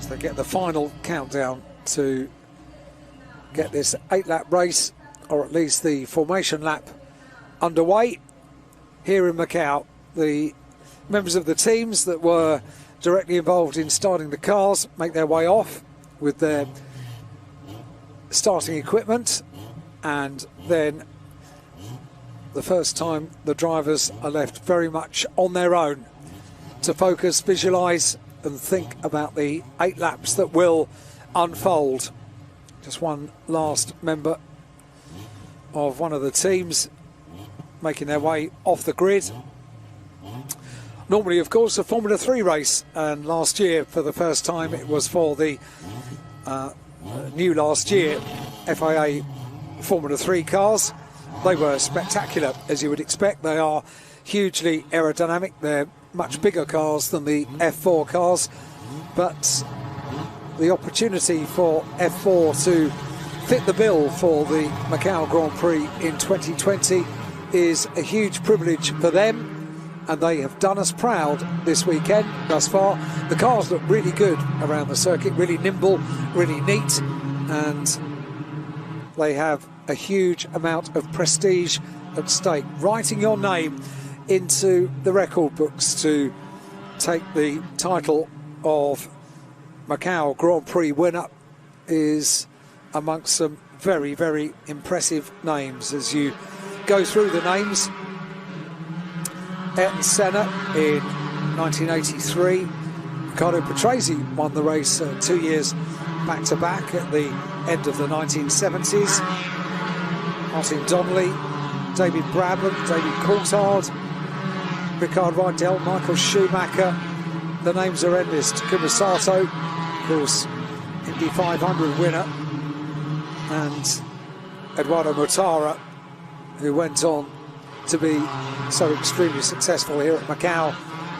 they get the final countdown to get this 8-lap race, or at least the formation lap, underway here in Macau. The members of the teams that were directly involved in starting the cars make their way off with their starting equipment, and then the first time the drivers are left very much on their own to focus, visualise and think about the 8 laps that will unfold. Just one last member of one of the teams making their way off the grid. Normally, of course, a Formula 3 race, and last year, for the first time, it was for the new last year FIA Formula 3 cars. They were spectacular, as you would expect. They are hugely aerodynamic. They're much bigger cars than the F4 cars, but the opportunity for F4 to fit the bill for the Macau Grand Prix in 2020 is a huge privilege for them, and they have done us proud this weekend thus far. The cars look really good around the circuit, really nimble, really neat, and they have a huge amount of prestige at stake. Writing your name into the record books to take the title of Macau Grand Prix winner is amongst some very, very impressive names. As you go through the names, Ayrton Senna in 1983, Riccardo Patrese won the race 2 years back-to-back at the end of the 1970s. Martin Donnelly, David Brabham, David Coulthard, Rickard Rydell, Michael Schumacher. The names are endless. Takuma Sato, of course, Indy 500 winner, and Eduardo Mortara, who went on to be so extremely successful here at Macau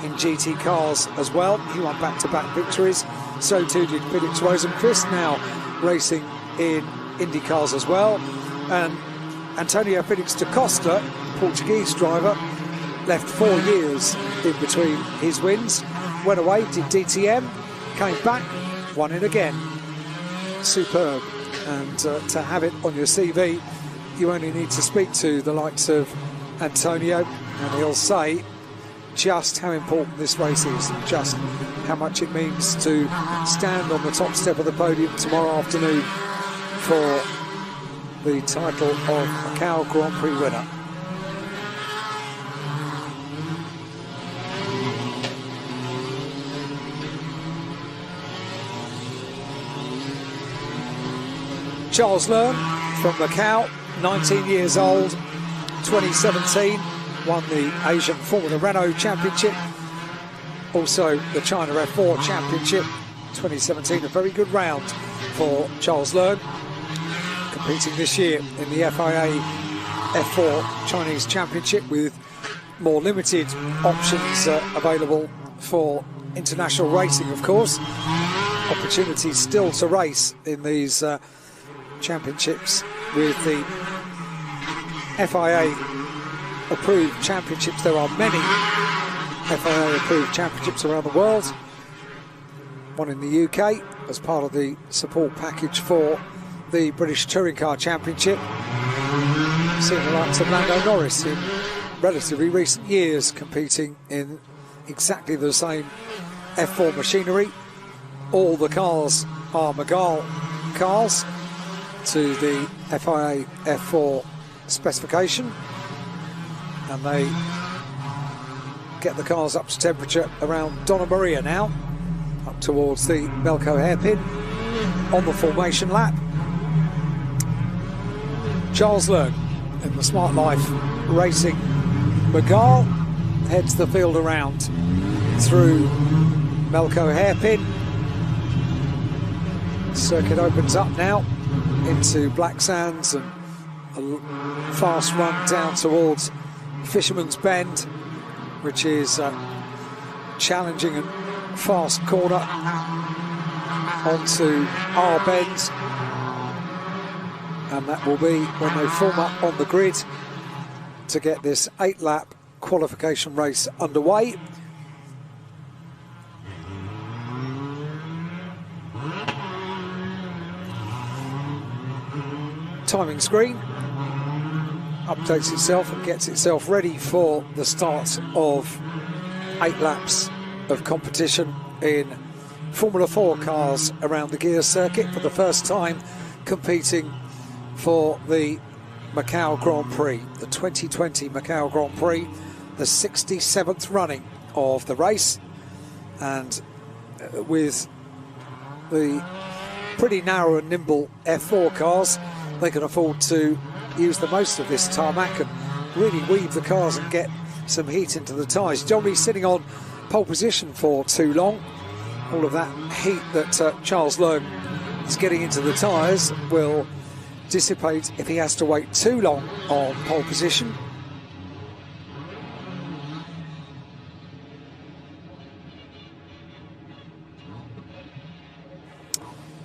in GT cars as well. He won back-to-back victories. So too did Felix Rosenqvist, now racing in Indy cars as well. And Antonio Felix da Costa, Portuguese driver, left 4 years in between his wins. Went away, did DTM, came back, won it again. Superb. And to have it on your CV, you only need to speak to the likes of Antonio, and he'll say just how important this race is, and just how much it means to stand on the top step of the podium tomorrow afternoon for the title of Macau Grand Prix winner. Charles Learn from Macau, 19 years old, 2017, won the Asian Formula Renault Championship, also the China F4 Championship, 2017, a very good round for Charles Learn, competing this year in the FIA F4 Chinese Championship with more limited options available for international racing, of course. Opportunities still to race in these championships with the FIA approved championships. There are many FIA approved championships around the world. One in the UK as part of the support package for the British Touring Car Championship. Seeing the likes of Lando Norris in relatively recent years competing in exactly the same F4 machinery. All the cars are Macau cars to the FIA F4 specification, and they get the cars up to temperature around Donna Maria now, up towards the Melco hairpin on the formation lap. Charles Learn in the Smart Life Racing Macau heads the field around through Melco hairpin. Circuit opens up now into Black Sands, and a fast run down towards Fisherman's Bend, which is a challenging and fast corner onto R Bend, and that will be when they form up on the grid to get this 8-lap qualification race underway. timing screen, updates itself and gets itself ready for the start of 8 laps of competition in Formula 4 cars around the gear circuit for the first time competing for the Macau Grand Prix, the 2020 Macau Grand Prix, the 67th running of the race, and with the pretty narrow and nimble F4 cars, they can afford to use the most of this tarmac and really weave the cars and get some heat into the tyres. Don't be sitting on pole position for too long. All of that heat that Charles Leung is getting into the tyres will dissipate if he has to wait too long on pole position.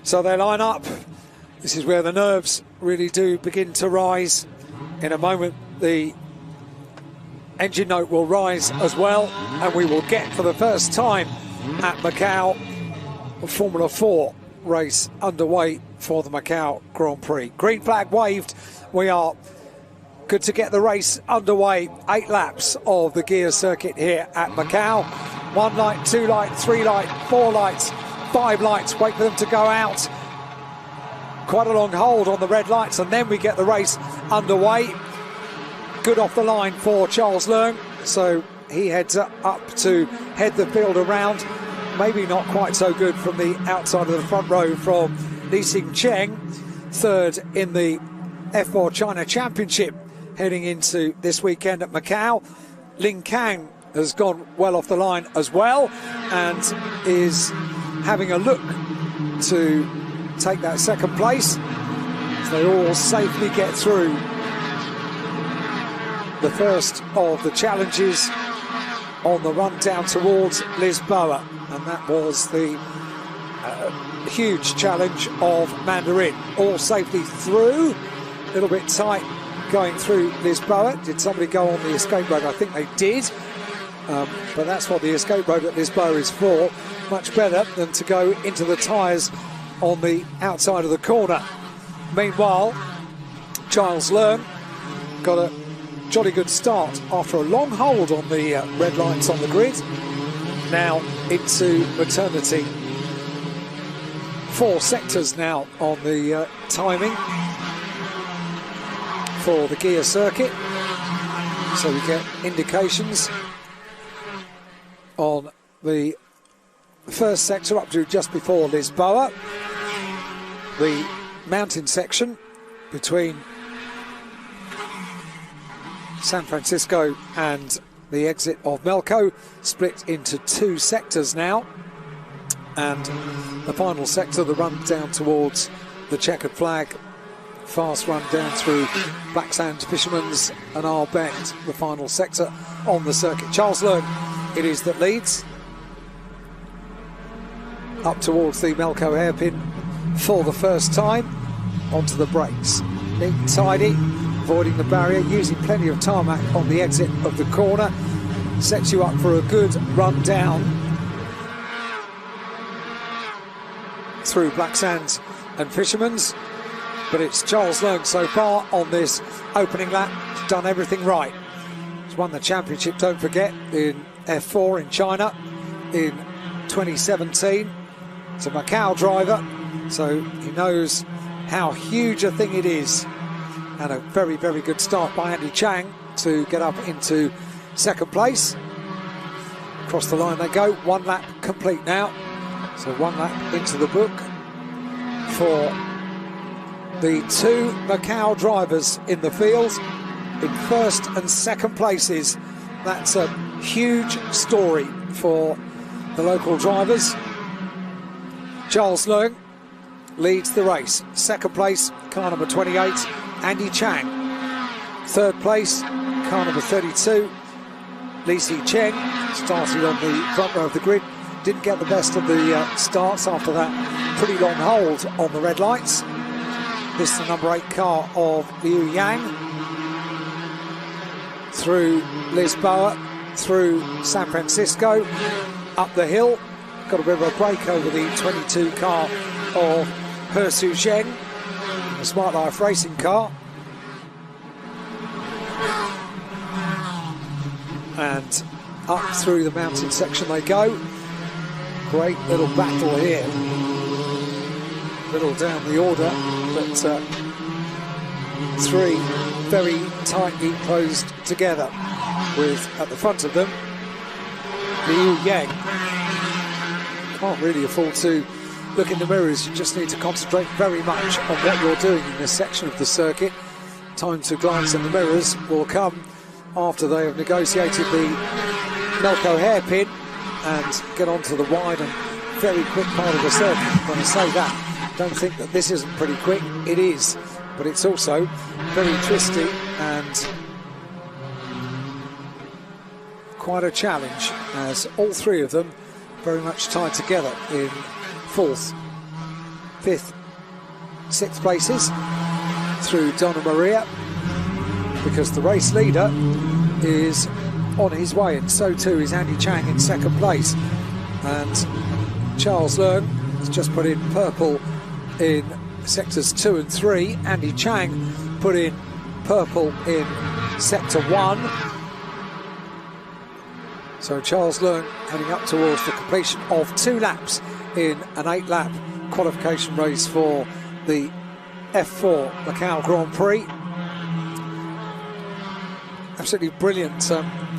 So they line up. This is where the nerves really do begin to rise. In a moment, the engine note will rise as well, and we will get, for the first time at Macau, a Formula 4 race underway for the Macau Grand Prix. Green flag waved. We are good to get the race underway. 8 laps of the gear circuit here at Macau. 1 light, 2 light, 3 light, 4 lights, 5 lights. Wait for them to go out. Quite a long hold on the red lights, and then we get the race underway. Good off the line for Charles Leung, so he heads up to head the field around. Maybe not quite so good from the outside of the front row from Li Xingcheng, third in the F4 China Championship heading into this weekend at Macau. Ling Kang has gone well off the line as well and is having a look to take that second place. So they all safely get through the first of the challenges on the run down towards Lisboa, and that was the huge challenge of Mandarin. All safely through, a little bit tight going through Lisboa. Did somebody go on the escape road? I think they did, but that's what the escape road at Lisboa is for. Much better than to go into the tyres on the outside of the corner. Meanwhile, Charles Leung got a jolly good start after a long hold on the red lights on the grid. Now into maternity. 4 sectors now on the timing for the gear circuit. So we get indications on the first sector up to just before Lisboa. The mountain section between San Francisco and the exit of Macau split into 2 sectors now, and the final sector, the run down towards the checkered flag, fast run down through Black Sand, Fisherman's and R Bend, the final sector on the circuit. Charles Leung it is that leads up towards the Macau hairpin for the first time, onto the brakes. Neat and tidy, avoiding the barrier, using plenty of tarmac on the exit of the corner. Sets you up for a good run down through Black Sands and Fisherman's. But it's Charles Leung so far on this opening lap. He's done everything right. He's won the championship, don't forget, in F4 in China in 2017. He's a Macau driver, so he knows how huge a thing it is. And a very, very good start by Andy Chang to get up into second place. Across the line they go. 1 lap complete now. So 1 lap into the book for the 2 Macau drivers in the field in first and second places. That's a huge story for the local drivers. Charles Leung leads the race. Second place, car number 28, Andy Chang. Third place, car number 32, Li Xingcheng. Started on the front row of the grid. Didn't get the best of the starts after that pretty long hold on the red lights. This is the number 8 car of Liu Yang. Through Lisboa, through San Francisco, up the hill. Got a bit of a break over the 22 car of He Su Zheng. a Smart Life racing car. And up through the mountain section they go. Great little battle here. Little down the order, but three very tightly closed together, with at the front of them Liu Yang. Can't really afford to look in the mirrors, you just need to concentrate very much on what you're doing in this section of the circuit. Time to glance in the mirrors will come after they have negotiated the Macau hairpin and get onto the wide and very quick part of the circuit. When I say that, don't think that this isn't pretty quick. It is, but it's also very twisty and quite a challenge, as all three of them very much tied together in 4th, 5th, 6th places through Donna Maria, because the race leader is on his way, and so too is Andy Chang in 2nd place. And Charles Leung has just put in purple in sectors 2 and 3. Andy Chang put in purple in sector 1. So Charles Leung heading up towards the completion of 2 laps in an 8-lap qualification race for the F4 Macau Grand Prix. Absolutely brilliant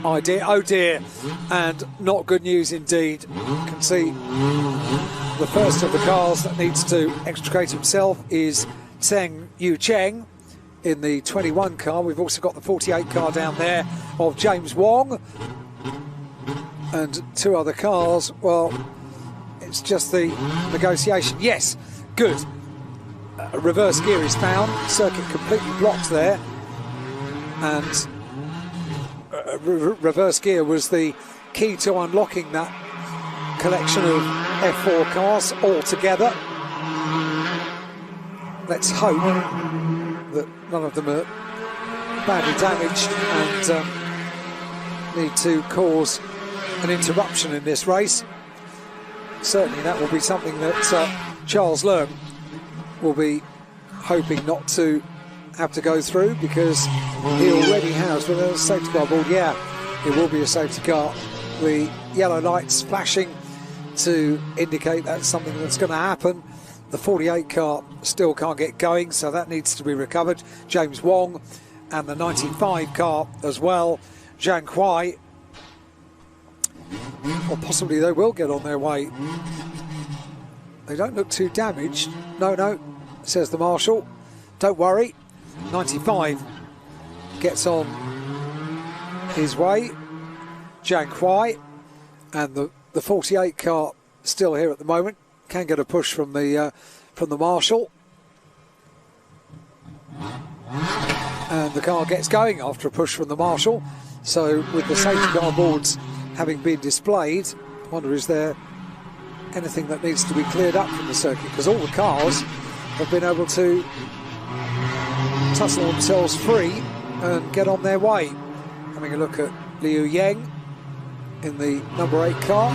idea. Oh dear, and not good news indeed. You can see the first of the cars that needs to extricate himself is Tseng Yu Cheng in the 21 car. We've also got the 48 car down there of James Wong. And 2 other cars, well, it's just the negotiation. Yes, good. Reverse gear is found, circuit completely blocked there. And reverse gear was the key to unlocking that collection of F4 cars all together. Let's hope that none of them are badly damaged and need to cause an interruption in this race. Certainly that will be something that Charles Leung will be hoping not to have to go through, because he already has with a safety car board. Yeah, it will be a safety car. The yellow lights flashing to indicate that's something that's going to happen. The 48 car still can't get going, so that needs to be recovered. James Wong, and the 95 car as well, Zhang Huai. Or possibly they will get on their way. They don't look too damaged. No, says the marshal. Don't worry. 95 gets on his way. Zhang Huai, and the 48 car still here at the moment. Can get a push from the marshal. And the car gets going after a push from the marshal. So with the safety car boards having been displayed, I wonder, is there anything that needs to be cleared up from the circuit? Because all the cars have been able to tussle themselves free and get on their way. Having a look at Liu Yang in the number 8 car.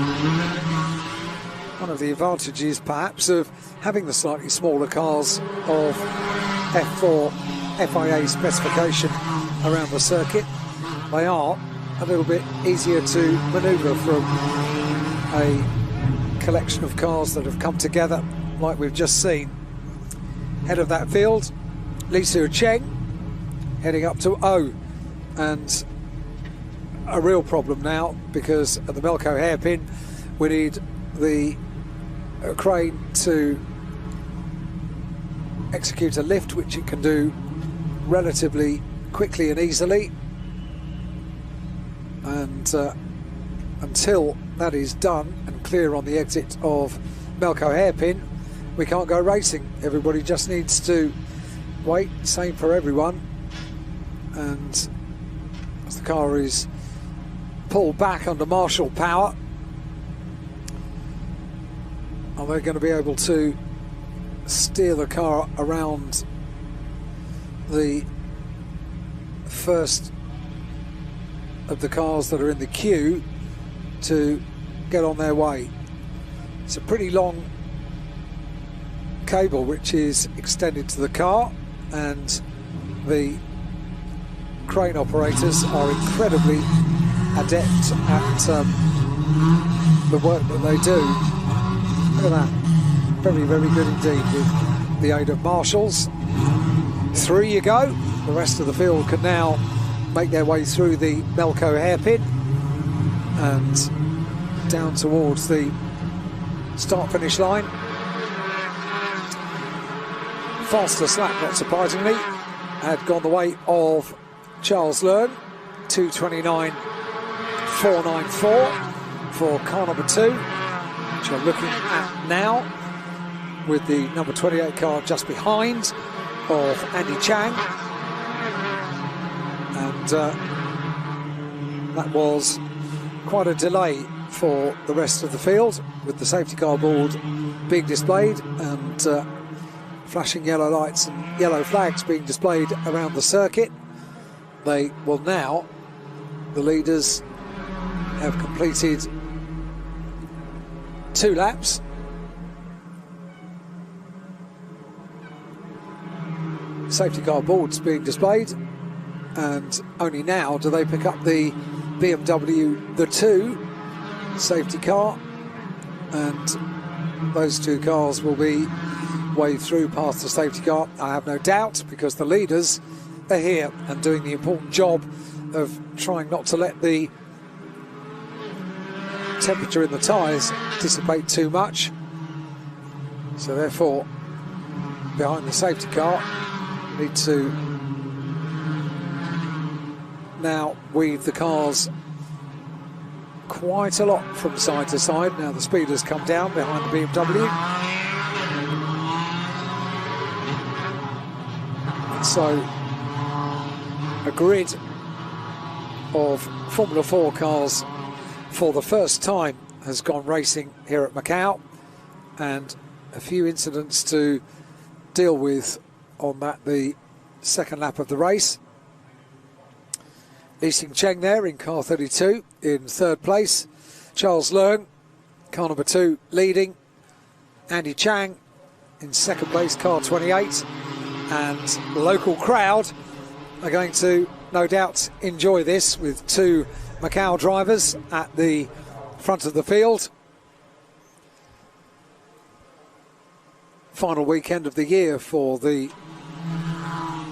One of the advantages perhaps of having the slightly smaller cars of F4 FIA specification around the circuit, they are a little bit easier to manoeuvre from a collection of cars that have come together like we've just seen. Head of that field, Li Su Cheng heading up to O, and a real problem now, because at the Macau hairpin we need the crane to execute a lift, which it can do relatively quickly and easily. And until that is done and clear on the exit of Macau hairpin, we can't go racing. Everybody just needs to wait, same for everyone. And as the car is pulled back under marshal power, are they going to be able to steer the car around the first of the cars that are in the queue to get on their way? It's a pretty long cable which is extended to the car. and the crane operators are incredibly adept at the work that they do. Look at that. Very, very good indeed with the aid of marshals. Through you go. The rest of the field can now make their way through the Macau hairpin and down towards the start-finish line. Fastest lap, not surprisingly, had gone the way of Charles Leung, 2:29.494 for car number 2, which I'm looking at now, with the number 28 car just behind of Andy Chang. And that was quite a delay for the rest of the field, with the safety car board being displayed and flashing yellow lights and yellow flags being displayed around the circuit. They will now, the leaders have completed 2 laps. Safety car boards being displayed, and only now do they pick up the BMW the 2 safety car, and those 2 cars will be waved through past the safety car, I have no doubt, because the leaders are here and doing the important job of trying not to let the temperature in the tyres dissipate too much. So therefore, behind the safety car, need to now weave the cars quite a lot from side to side. Now the speed has come down behind the BMW. And so a grid of Formula 4 cars for the first time has gone racing here at Macau, and a few incidents to deal with on that, the second lap of the race. Lee Xing Cheng there in car 32 in 3rd place. Charles Leung, car number 2, leading. Andy Chang in 2nd place, car 28. And the local crowd are going to, no doubt, enjoy this with 2 Macau drivers at the front of the field. Final weekend of the year for the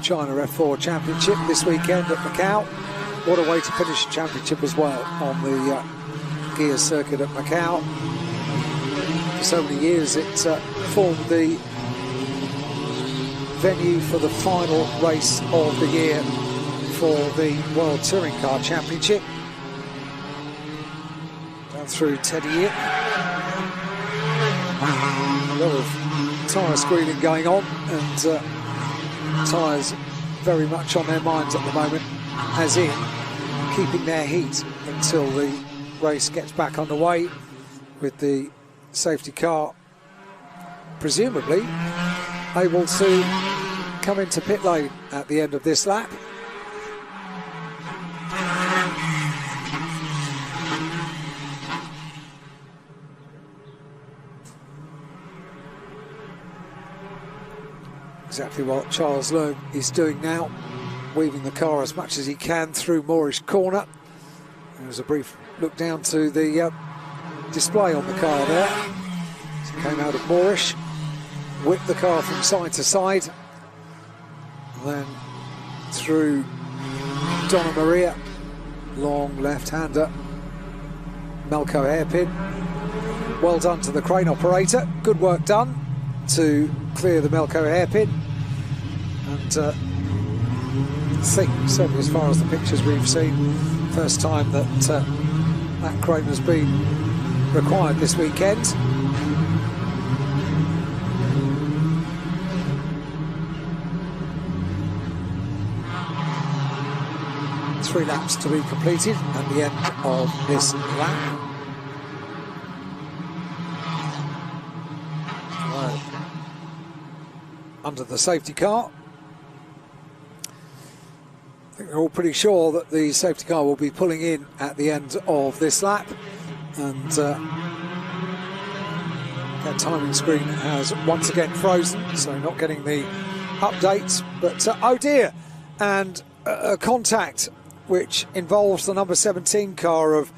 China F4 Championship this weekend at Macau. What a way to finish the championship as well on the gear circuit at Macau. For so many years it formed the venue for the final race of the year for the World Touring Car Championship. Down through Teddy Yip. A lot of tyre squealing going on, and tyres very much on their minds at the moment, as in keeping their heat until the race gets back underway, with the safety car presumably able to come into pit lane at the end of this lap. Exactly what Charles Leung is doing now, weaving the car as much as he can through Moorish Corner. There was a brief look down to the display on the car there. So it came out of Moorish, whipped the car from side to side, and then through Donna Maria, long left-hander, Macau hairpin. Well done to the crane operator, good work done to clear the Macau hairpin. And I think, certainly as far as the pictures we've seen, first time that that crane has been required this weekend. Three laps to be completed at the end of this lap. Under the safety car. I think they're all pretty sure that the safety car will be pulling in at the end of this lap, and that timing screen has once again frozen, so not getting the updates. But oh dear, and a contact which involves the number 17 car of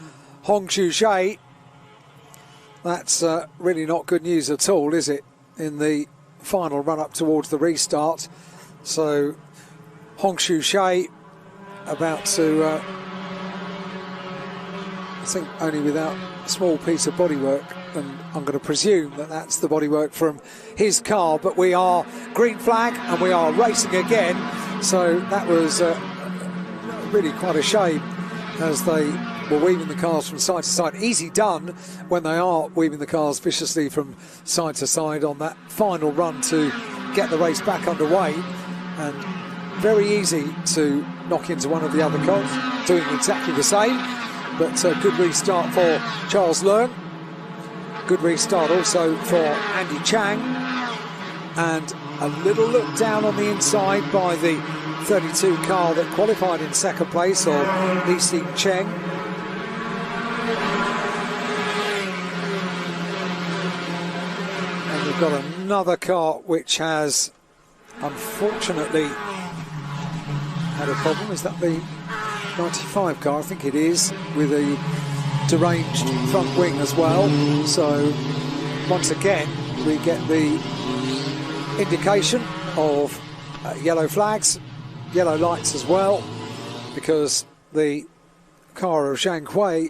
Hong Xiu. That's really not good news at all, is it, in the final run-up towards the restart. So Hong Xiu about to, I think only without a small piece of bodywork, and I'm going to presume that that's the bodywork from his car, but we are green flag and we are racing again. So that was really quite a shame, as they were weaving the cars from side to side. Easy done when they are weaving the cars viciously from side to side on that final run to get the race back underway, and very easy to knock into one of the other cars doing exactly the same. But a good restart for Charles Leung, good restart also for Andy Chang, and a little look down on the inside by the 32 car that qualified in second place, or Lee Xing Cheng. And we've got another car which has unfortunately had a problem. Is that the 95 car? I think it is, with a deranged front wing as well. So once again we get the indication of yellow flags, yellow lights as well, because the car of Zhang Hui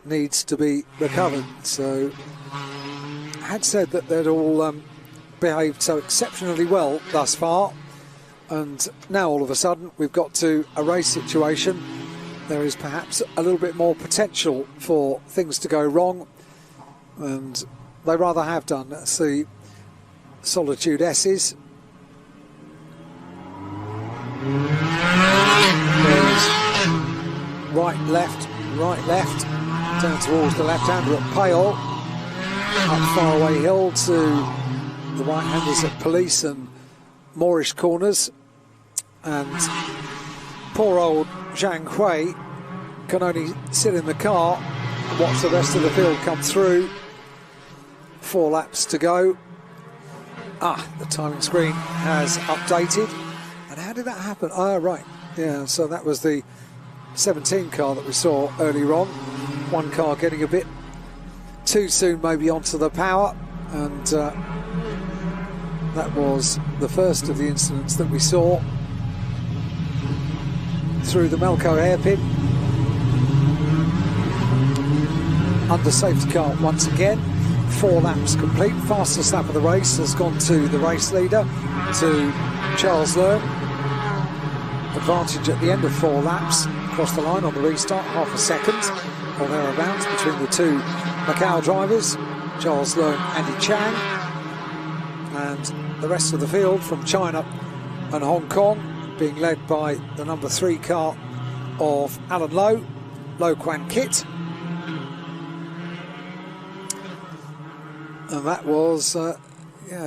needs to be recovered. So I had said that they'd all behaved so exceptionally well thus far, and now all of a sudden we've got to a race situation. There is perhaps a little bit more potential for things to go wrong, and they rather have done. That's the Solitude S's. There's right, left, down towards the left-hander at Pale, up Faraway Hill to the right-handers at Police and Moorish Corners, and poor old Zhang Hui can only sit in the car and watch the rest of the field come through. 4 laps to go. The timing screen has updated. And how did that happen? Right, yeah, so that was the 17 car that we saw earlier on. One car getting a bit too soon maybe onto the power, and that was the first of the incidents that we saw through the Macau hairpin. Under safety car once again. 4 laps complete. Fastest lap of the race has gone to the race leader, to Charles Leung. Advantage at the end of 4 laps. Across the line on the restart, half a second or thereabouts between the 2 Macau drivers, Charles Leung, Andy Chang, and the rest of the field from China and Hong Kong being led by the number 3 car of Alan Lowe, Lo Quan Kit. And that was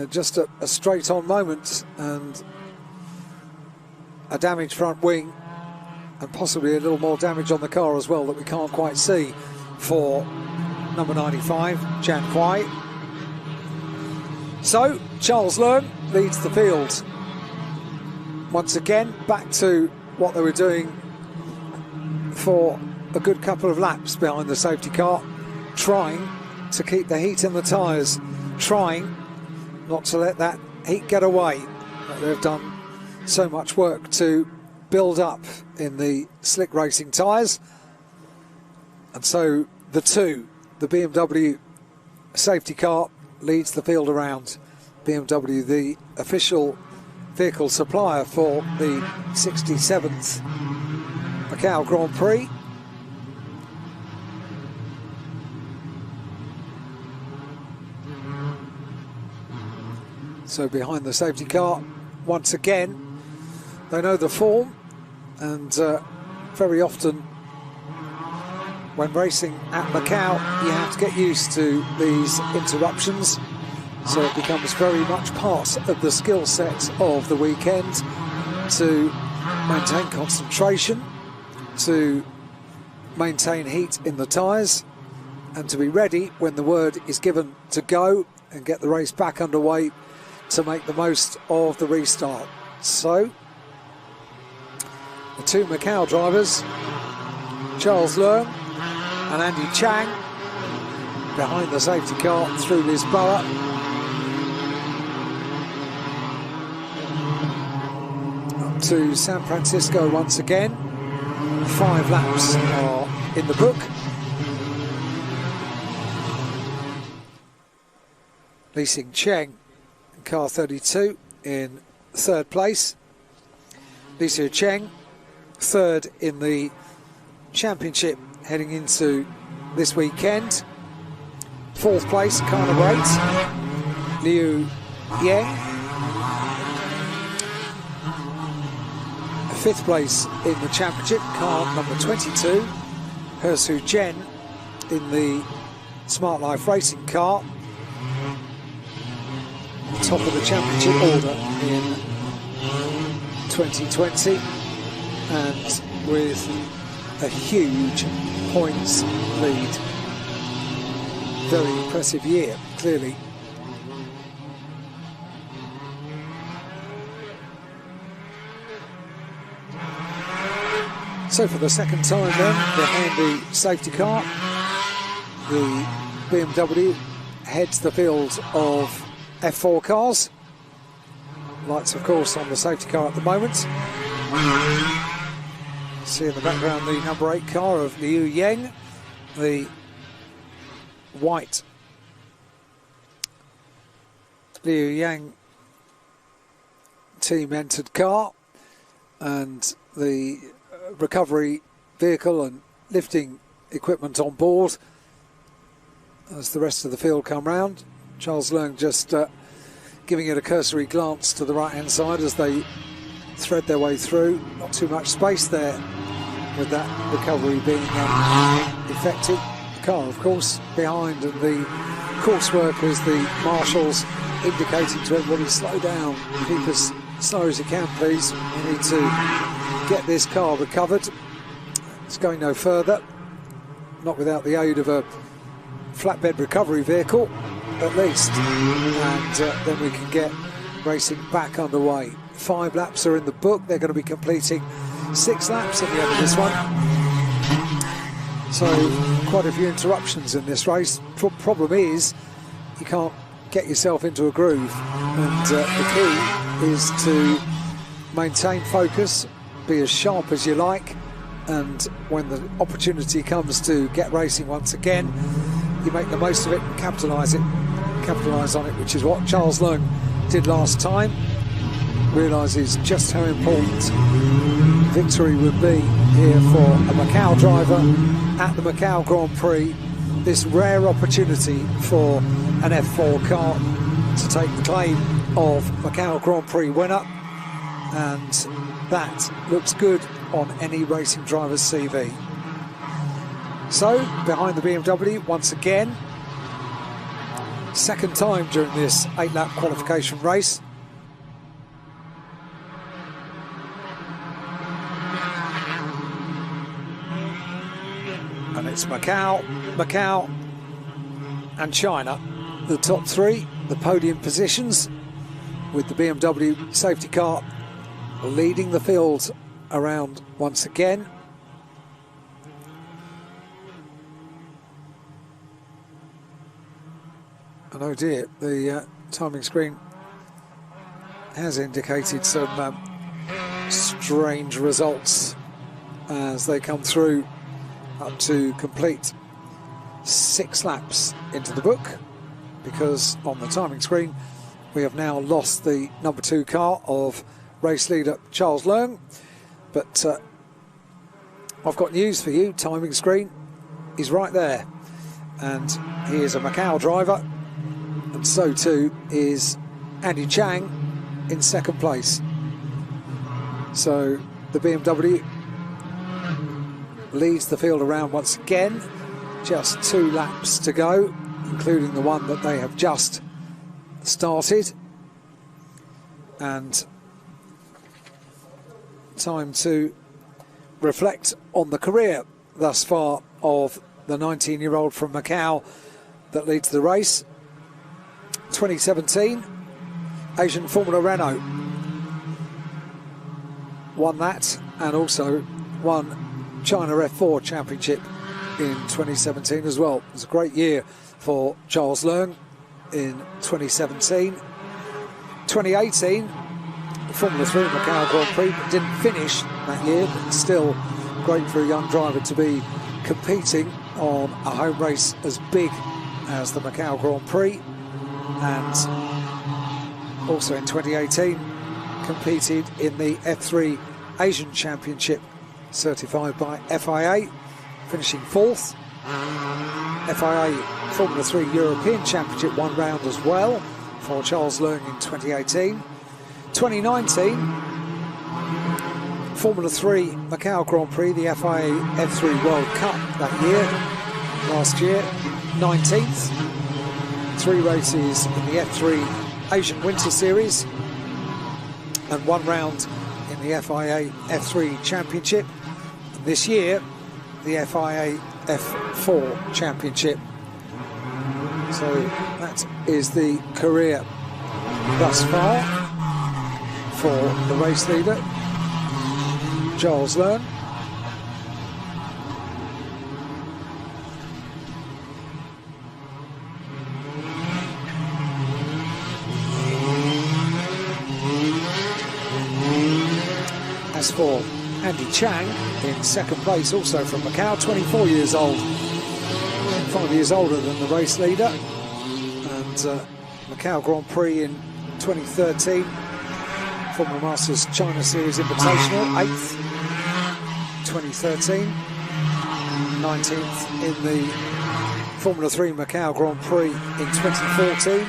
just a straight-on moment, and a damaged front wing, and possibly a little more damage on the car as well that we can't quite see for number 95, Zhang Hui. So Charles Leung leads the field. Once again, back to what they were doing for a good couple of laps behind the safety car, trying to keep the heat in the tyres, trying not to let that heat get away. But they've done so much work to build up in the slick racing tyres. And so the BMW safety car leads the field around. BMW, the official vehicle supplier for the 67th Macau Grand Prix. So behind the safety car, once again, they know the form, and very often when racing at Macau, you have to get used to these interruptions. So it becomes very much part of the skill set of the weekend to maintain concentration, to maintain heat in the tyres, and to be ready when the word is given to go and get the race back underway to make the most of the restart. So the two Macau drivers, Charles Leung and Andy Chang, behind the safety car through Lisboa. Up to San Francisco once again. 5 laps are in the book. Lee Sing Cheng, car 32, in 3rd place. Lee Sing Cheng, 3rd in the championship heading into this weekend. 4th place, car number 8, Liu Yang. 5th place in the championship, car number 22, He Su Jen in the Smart Life Racing car. Top of the championship order in 2020, and with a huge points lead. Very impressive year, clearly. So for the second time then, behind the safety car, the BMW heads the field of F4 cars. Lights, of course, on the safety car at the moment. See in the background the number 8 car of Liu Yang, the white Liu Yang team entered car, and the recovery vehicle and lifting equipment on board as the rest of the field come round. Charles Leung just giving it a cursory glance to the right-hand side as they thread their way through. Not too much space there with that recovery being effective. The car, of course, behind, and the coursework as the marshals indicating to everybody, slow down, keep as slow as you can, please. We need to get this car recovered. It's going no further, not without the aid of a flatbed recovery vehicle, at least, and then we can get racing back underway. 5 laps are in the book. They're going to be completing 6 laps at the end of this one. So quite a few interruptions in this race. Problem is, you can't get yourself into a groove, and the key is to maintain focus, be as sharp as you like, and when the opportunity comes to get racing once again, you make the most of it and capitalise on it, which is what Charles Leung did last time. Realises just how important victory would be here for a Macau driver at the Macau Grand Prix. This rare opportunity for an F4 car to take the claim of Macau Grand Prix winner, and that looks good on any racing driver's CV. So, behind the BMW once again, second time during this 8-lap qualification race. And it's Macau and China, the top 3, the podium positions, with the BMW safety car leading the field around once again. And oh dear, the timing screen has indicated some strange results as they come through, up to complete 6 laps into the book, because on the timing screen we have now lost the number 2 car of race leader Charles Leung. But I've got news for you. Timing screen is right there, and he is a Macau driver, and so too is Andy Chang in 2nd place. So the BMW leads the field around once again. Just 2 laps to go, including the one that they have just started, and time to reflect on the career thus far of the 19-year-old from Macau that leads the race. 2017, Asian Formula Renault. Won that and also won China F4 Championship in 2017 as well. It was a great year for Charles Leung in 2017. 2018, the Formula 3 Macau Grand Prix, but didn't finish that year, but still great for a young driver to be competing on a home race as big as the Macau Grand Prix. And also in 2018 competed in the F3 Asian Championship certified by FIA, finishing 4th. FIA Formula 3 European Championship 1 round as well for Charles Leung in 2018. 2019 Formula 3 Macau Grand Prix, the FIA F3 World Cup that year, last year, 19th. 3 races in the F3 Asian Winter Series and 1 round in the FIA F3 Championship. And this year, the FIA F4 Championship. So that is the career thus far for the race leader, Charles Leung. As for Andy Chang in 2nd place, also from Macau, 24 years old, 5 years older than the race leader. And Macau Grand Prix in 2013, Formula Masters China Series Invitational, 8th, 2013, 19th in the Formula 3 Macau Grand Prix in 2014.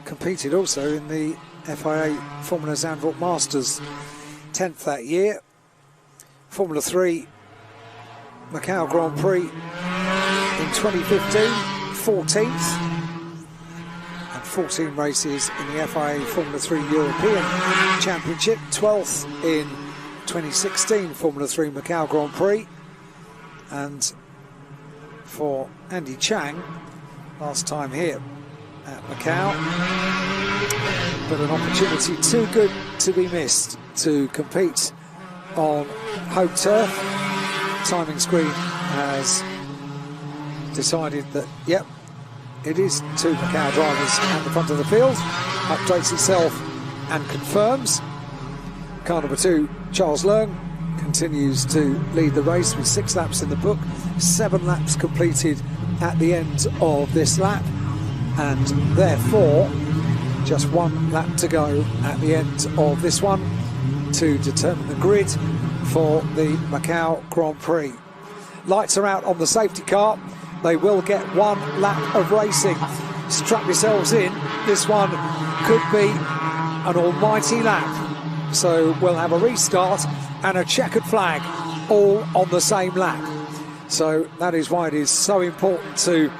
Competed also in the FIA Formula Zandvoort Masters, 10th that year. Formula 3 Macau Grand Prix in 2015, 14th. And 14 races in the FIA Formula 3 European Championship, 12th in 2016 Formula 3 Macau Grand Prix. And for Andy Chang, last time here at Macau, but an opportunity too good to be missed to compete on home turf. Timing screen has decided that, yep, it is 2 Macau drivers at the front of the field. Updates itself and confirms. Car number 2, Charles Leung, continues to lead the race with 6 laps in the book, 7 laps completed at the end of this lap, and therefore just 1 lap to go at the end of this one to determine the grid for the Macau Grand Prix. Lights are out on the safety car. They will get 1 lap of racing. Strap yourselves in. This one could be an almighty lap. So we'll have a restart and a checkered flag all on the same lap. So that is why it is so important to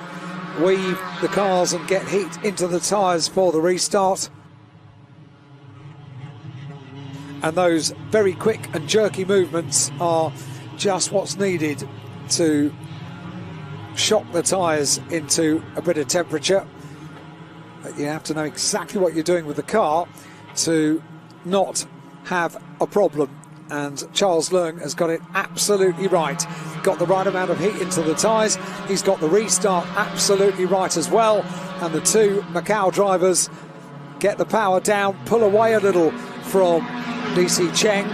weave the cars and get heat into the tyres for the restart. And those very quick and jerky movements are just what's needed to shock the tyres into a bit of temperature. But you have to know exactly what you're doing with the car to not have a problem. And Charles Leung has got it absolutely right. Got the right amount of heat into the tyres. He's got the restart absolutely right as well. And the 2 Macau drivers get the power down, pull away a little from DC Cheng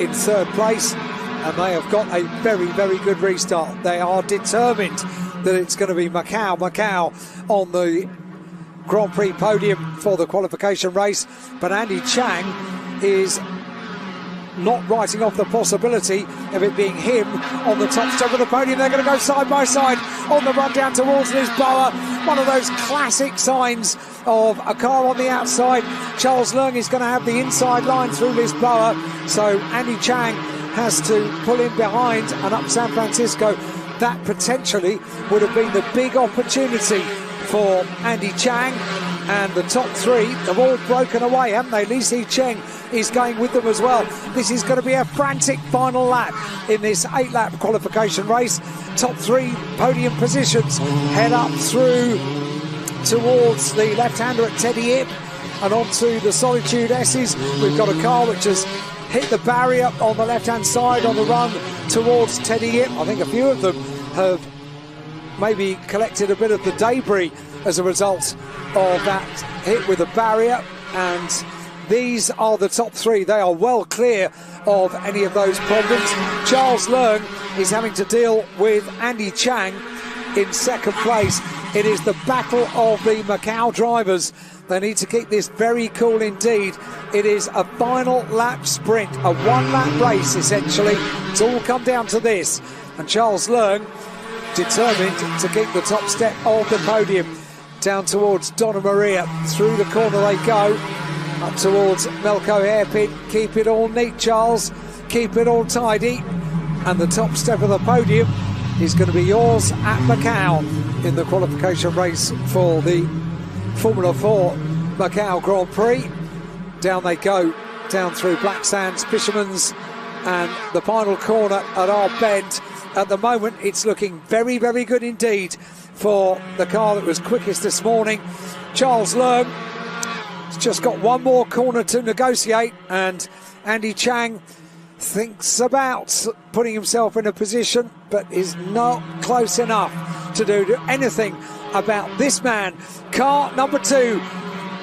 in 3rd place. And they have got a very, very good restart. They are determined that it's going to be Macau on the Grand Prix podium for the qualification race. But Andy Chang is not writing off the possibility of it being him on the top step of the podium. They're going to go side by side on the run down towards Lisboa. One of those classic signs of a car on the outside. Charles Leung is going to have the inside line through Lisboa, so Andy Chang has to pull in behind and up San Francisco. That potentially would have been the big opportunity for Andy Chang, and the top 3 have all broken away, haven't they? Li Si Cheng is going with them as well. This is going to be a frantic final lap in this 8-lap qualification race. Top 3 podium positions head up through towards the left-hander at Teddy Ip and onto the Solitude S's. We've got a car which has hit the barrier on the left-hand side on the run towards Teddy Ip. I think a few of them have maybe collected a bit of the debris as a result of that hit with the barrier, and these are the top three. They are well clear of any of those problems. Charles Leung is having to deal with Andy Chang in second place. It is the battle of the Macau drivers. They need to keep this very cool indeed. It is a final lap sprint, a one-lap race essentially. It's all come down to this, and Charles Leung determined to keep the top step of the podium. Down towards Donna Maria, through the corner they go, up towards Melco hairpin. Keep it all neat, Charles, keep it all tidy, and the top step of the podium is going to be yours at Macau in the qualification race for the Formula 4 Macau Grand Prix. Down they go, down through Black Sands, Fisherman's, and the final corner at our bend. At the moment, it's looking very, very good indeed for the car that was quickest this morning. Charles Leung has just got one more corner to negotiate, and Andy Chang thinks about putting himself in a position, but is not close enough to do anything about this man. Car number 2,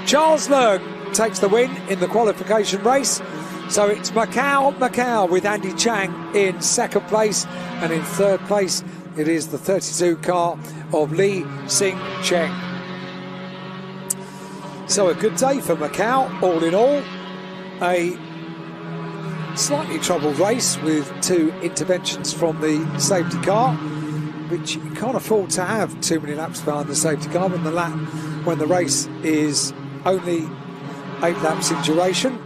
Charles Leung takes the win in the qualification race. So it's Macau with Andy Chang in second place, and in third place it is the 32 car of Lee Sing Cheng. So a good day for Macau, all in all. A slightly troubled race with 2 interventions from the safety car, which you can't afford to have too many laps behind the safety car when the race is only 8 laps in duration.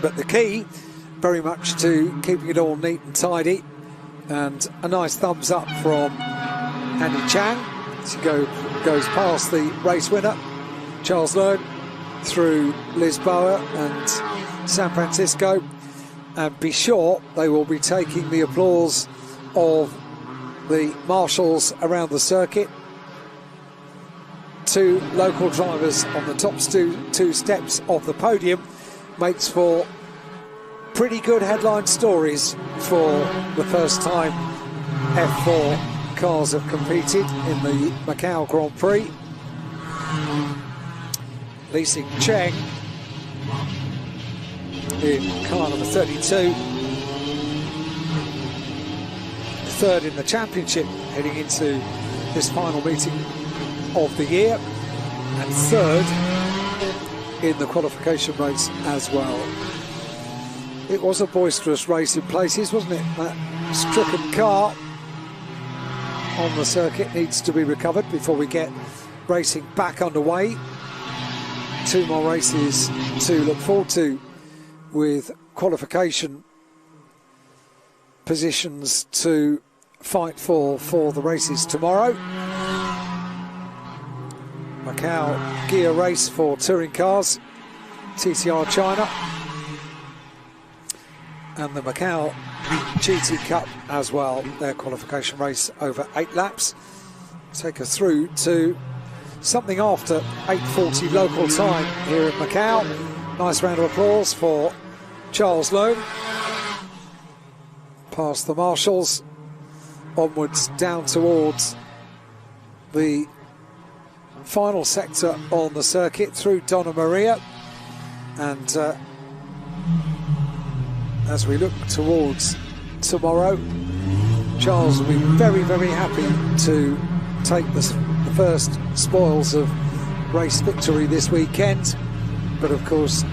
But the key very much to keeping it all neat and tidy, and a nice thumbs up from Andy Chang as he goes past the race winner Charles Leung through Lisboa and San Francisco, and be sure they will be taking the applause of the marshals around the circuit. 2 local drivers on the top 2 steps of the podium makes for pretty good headline stories for the first time F4 cars have competed in the Macau Grand Prix. Lee Sing Cheng in car number 32, third in the championship heading into this final meeting of the year, and third in the qualification race as well. It was a boisterous race in places, wasn't it? That stricken car on the circuit needs to be recovered before we get racing back underway. 2 more races to look forward to, with qualification positions to fight for the races tomorrow. Macau gear race for touring cars, TCR China, and the Macau GT Cup as well, their qualification race over 8 laps. Take us through to something after 8:40 local time here in Macau. Nice round of applause for Charles Leung. Past the marshals, onwards down towards the final sector on the circuit through Donna Maria, and as we look towards tomorrow, Charles will be very, very happy to take the first spoils of race victory this weekend. But of course,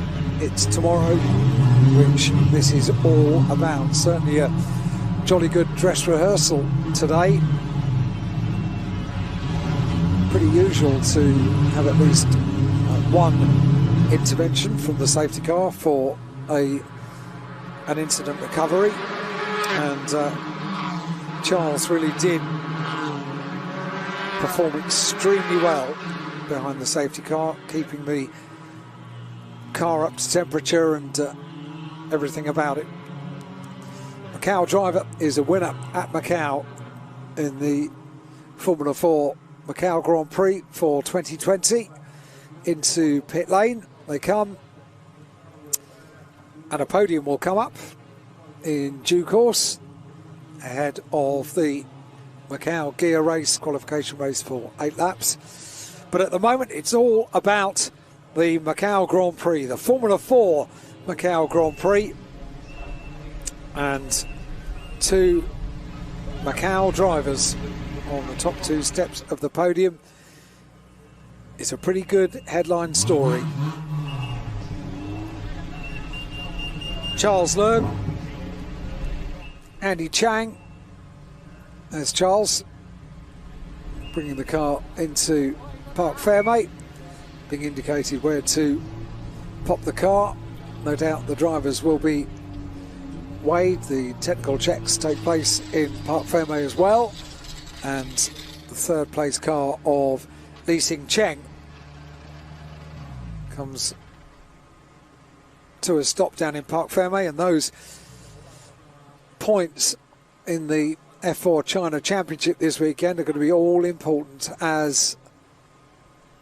it's tomorrow which this is all about. Certainly a jolly good dress rehearsal today. Pretty usual to have at least one intervention from the safety car for an incident recovery, and Charles really did perform extremely well behind the safety car, keeping the car up to temperature and everything about it. Macau driver is a winner at Macau in the Formula 4 Macau Grand Prix for 2020. Into pit lane they come, and a podium will come up in due course ahead of the Macau gear race, qualification race for 8 laps. But at the moment it's all about the Macau Grand Prix, the Formula 4 Macau Grand Prix, and 2 Macau drivers on the top 2 steps of the podium. It's a pretty good headline story. Charles Leung, Andy Chang. There's Charles bringing the car into Parc Fermé, being indicated where to pop the car. No doubt the drivers will be weighed. The technical checks take place in Parc Fermé as well, and the 3rd place car of Lee Sing Cheng comes to a stop down in Parc Fermé, and those points in the F4 China Championship this weekend are going to be all important as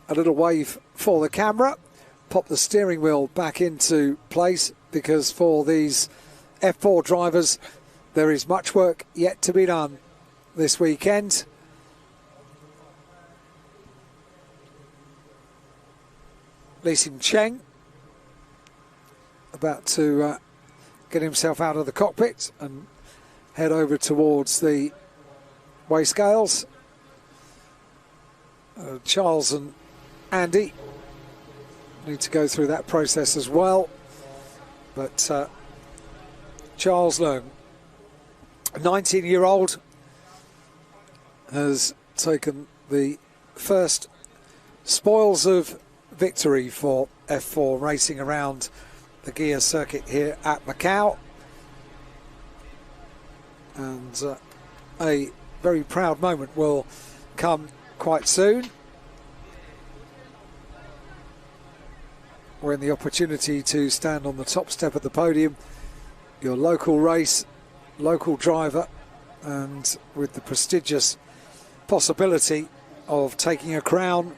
a little wave for the camera. Pop the steering wheel back into place, because for these F4 drivers there is much work yet to be done this weekend. Lee Sing Cheng about to get himself out of the cockpit and head over towards the weigh scales. Charles and Andy need to go through that process as well. But Charles Leung, a 19-year-old, has taken the first spoils of victory for F4 racing around the gear circuit here at Macau, and a very proud moment will come quite soon when the opportunity to stand on the top step of the podium, your local race, local driver, and with the prestigious possibility of taking a crown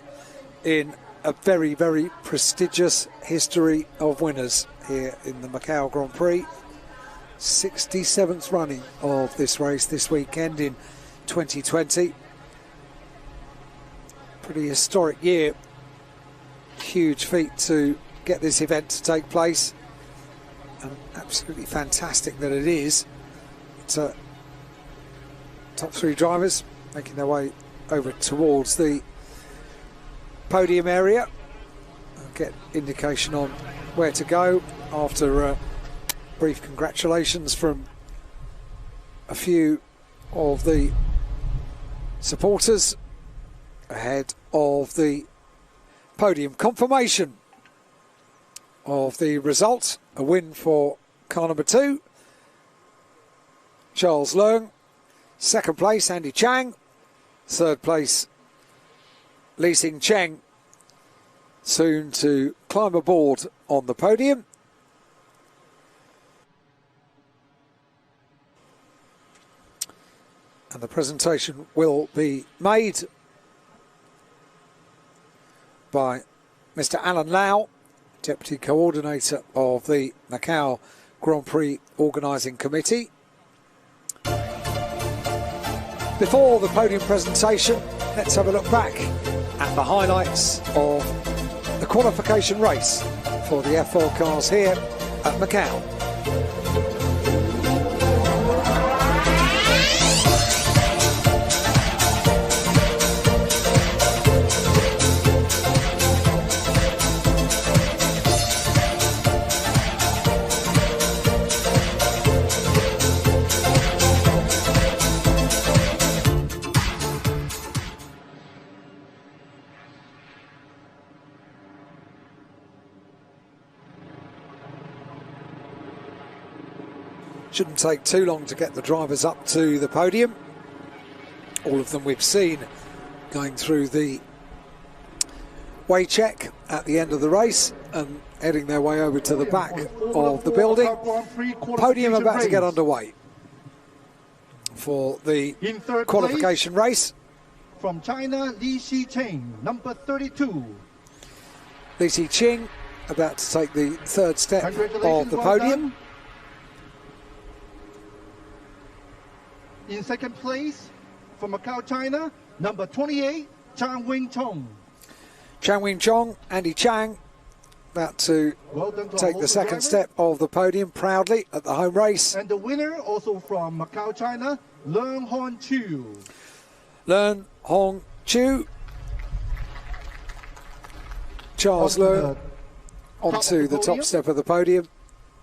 in a very, very prestigious history of winners here in the Macau Grand Prix. 67th running of this race this weekend in 2020. Pretty historic year. Huge feat to get this event to take place, and absolutely fantastic that it is. It's top 3 drivers making their way over towards the podium area. I'll get indication on where to go after brief congratulations from a few of the supporters ahead of the podium. Confirmation of the result: a win for car number 2, Charles Leung. 2nd place, Andy Chang. 3rd place, Lee Sing Cheng, soon to climb aboard on the podium. And the presentation will be made by Mr. Alan Lau, Deputy Coordinator of the Macau Grand Prix Organising Committee. Before the podium presentation, let's have a look back at the highlights of the qualification race for the F4 cars here at Macau. Shouldn't take too long to get the drivers up to the podium. All of them we've seen going through the weigh check at the end of the race and heading their way over to the back of the building. Podium about to get underway. for the In third qualification race. From China, Li Xiqing, number 32. Li Xiqing about to take the third step of the Well podium. done. In second place, from Macau, China, number 28, Chang Wing-chong. Chang Wing-chong, Andy Chang, about to take the second step of the podium proudly at the home race. And the winner, also from Macau, China, Leung Hon Chu. Leung Hon Chu. Charles Leung onto the top step of the podium.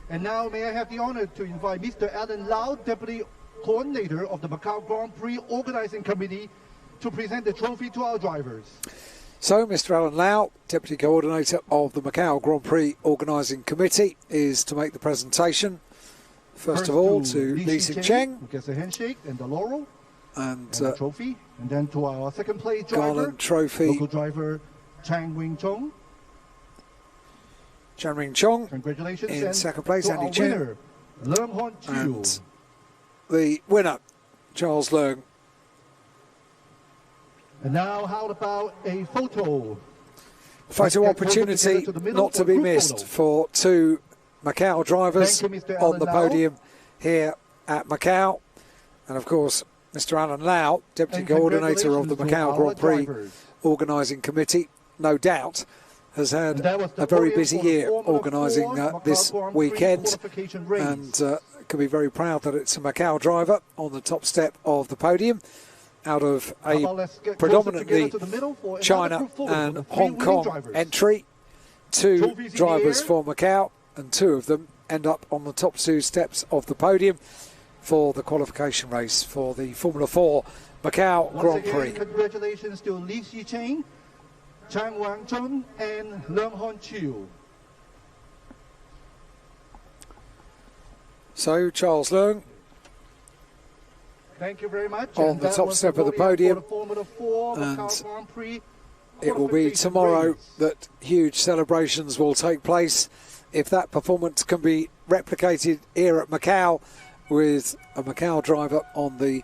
And now may I have the honor to invite Mr. Alan Lau, Deputy Coordinator of the Macau Grand Prix Organizing Committee, to present the trophy to our drivers. So, Mr. Alan Lau, Deputy Coordinator of the Macau Grand Prix Organising Committee, is to make the presentation. First of all, to Li Xiqing, who gets a handshake and the laurel and the trophy. And then to our second place driver, Garland Trophy, local driver Chang Wing-chong. Chang Wing-chong Congratulations. in and second place, to Andy our Chen. winner, Leung Hon Chu. And the winner, Charles Leung. And now, how about a photo? Photo opportunity not to be missed for two Macau drivers on the podium here at Macau. And of course, Mr. Alan Lau, Deputy Coordinator of the Macau Grand Prix Organising Committee, no doubt has had a very busy year organising this weekend, and can be very proud that it's a Macau driver on the top step of the podium out of a predominantly China and Hong Kong entry. Two drivers for Macau, and two of them end up on the top two steps of the podium for the qualification race for the Formula 4 Macau Grand Prix. Congratulations to Li Xiqing, Chang Wing-chong and Leung Hon Chu. So Charles Leung, thank you very much. On the top step of the podium, and it will be tomorrow that huge celebrations will take place if that performance can be replicated here at Macau, with a Macau driver on the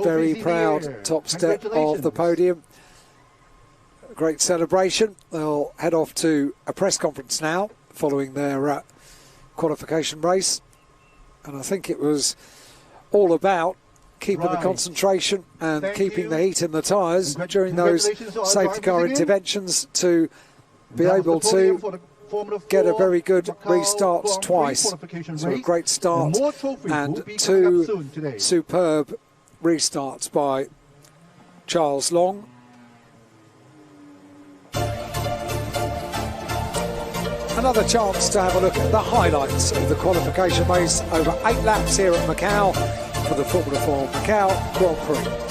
very proud top step of the podium. A great celebration. They'll head off to a press conference now following their qualification race, and I think it was all about keeping the concentration and keeping the heat in the tyres during those safety car interventions to be able to get a very good restart twice. So a great start and two superb restarts by Charles Leung. Another chance to have a look at the highlights of the qualification race over 8 laps here at Macau for the Formula 4 Macau Grand Prix.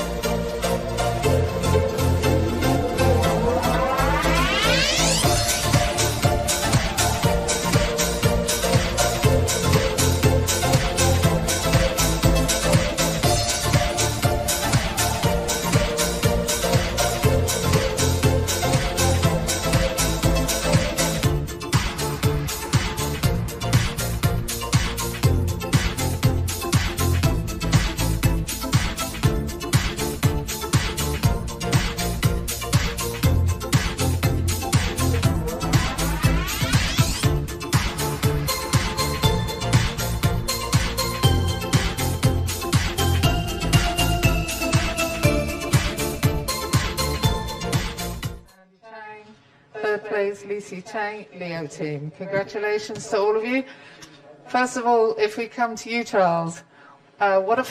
Third place, Li Xiqing, Leo team. Congratulations to all of you. First of all, if we come to you, Charles, what a